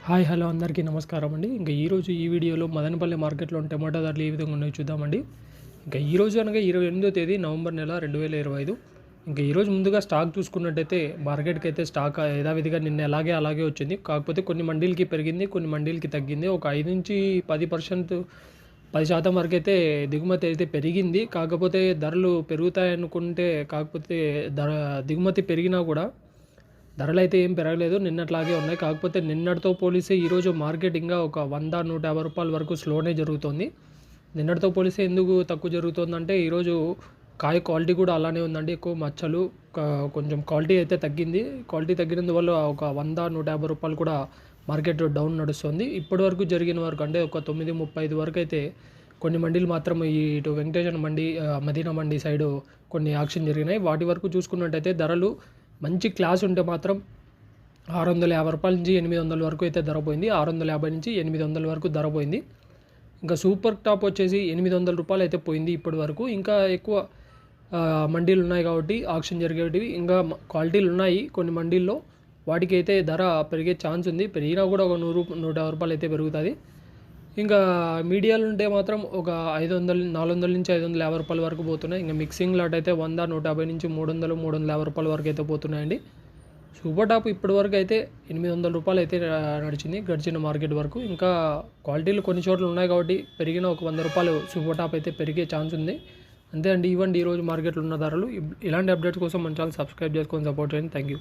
Hi hello అందరికీ నమస్కారం అండి. ఇంకా ఈరోజు ఈ వీడియోలో మదనపల్లి మార్కెట్లో టమాటా ధరలు ఏ విధంగా ఉన్నాయో చూద్దామండి. ఇంకా ఈరోజు అనగా 28వ తేదీ నవంబర్ నెల 2025. ఇంకా ఈరోజు ముందుగా స్టాక్ చూసుకున్నట్టయితే మార్కెట్కి అయితే స్టాక్ యథావిధిగా నిన్న అలాగే వచ్చింది. కాకపోతే కొన్ని మండీలకి పెరిగింది, కొన్ని మండీలకి తగ్గింది. ఒక 5-10%, 10% వరకు అయితే దిగుమతి అయితే పెరిగింది. కాకపోతే ధరలు పెరుగుతాయనుకుంటే దిగుమతి పెరిగినా కూడా ధరలైతే ఏం పెరగలేదు. నిన్నట్లాగే ఉన్నాయి. కాకపోతే నిన్నటితో పోలిస్తే ఈరోజు మార్కెట్ ఇంకా ఒక 100-150 రూపాయల వరకు స్లోనే జరుగుతుంది. నిన్నటితో పోలిస్తే ఎందుకు తక్కువ జరుగుతుందంటే ఈరోజు కాయ క్వాలిటీ కూడా అలానే ఉందండి. ఎక్కువ మచ్చలు, కొంచెం క్వాలిటీ అయితే తగ్గింది. క్వాలిటీ తగ్గినందువల్ల ఒక 100-150 రూపాయలు కూడా మార్కెట్ డౌన్ నడుస్తుంది. ఇప్పటివరకు జరిగిన వరకు అంటే ఒక 9:35 వరకు అయితే కొన్ని మండీలు మాత్రం ఇటు వెంకటేశ్వర మండి, మదీనా మండి సైడు కొన్ని యాక్షన్ జరిగినాయి. వాటి వరకు చూసుకున్నట్టయితే ధరలు మంచి క్లాస్ ఉంటే మాత్రం 650 రూపాయల నుంచి 800 వరకు అయితే ధర పోయింది. 650 నుంచి 800 వరకు ధర పోయింది. ఇంకా సూపర్ టాప్ వచ్చేసి 800 రూపాయలు అయితే పోయింది ఇప్పటి వరకు. ఇంకా ఎక్కువ మండీలు ఉన్నాయి కాబట్టి ఆక్షన్ జరిగేటివి ఇంకా క్వాలిటీలు ఉన్నాయి కొన్ని మండీల్లో. వాటికి అయితే ధర పెరిగే ఛాన్స్ ఉంది. పెరిగినా కూడా ఒక 100-150 రూపాయలు అయితే పెరుగుతుంది. ఇంకా మీడియాలు ఉంటే మాత్రం ఒక 400 నుంచి 550 రూపాయల వరకు పోతున్నాయి. ఇంకా మిక్సింగ్ లాట్ అయితే 100-150 నుంచి 300-350 రూపాయల వరకు అయితే పోతున్నాయండి. సూపర్ టాప్ ఇప్పటి వరకు అయితే 800 రూపాయలు అయితే నడిచింది గడిచిన మార్కెట్ వరకు. ఇంకా క్వాలిటీలు కొన్ని చోట్ల ఉన్నాయి కాబట్టి పెరిగిన ఒక 100 రూపాయలు సూపర్ టాప్ అయితే పెరిగే ఛాన్స్ ఉంది. అంతే అండి. ఇవ్వండి ఈరోజు మార్కెట్లో ఉన్న ధరలు. ఇలాంటి అప్డేట్స్ కోసం మన ఛానల్ సబ్స్క్రైబ్ చేసుకొని సపోర్ట్ చేయండి. Thank you.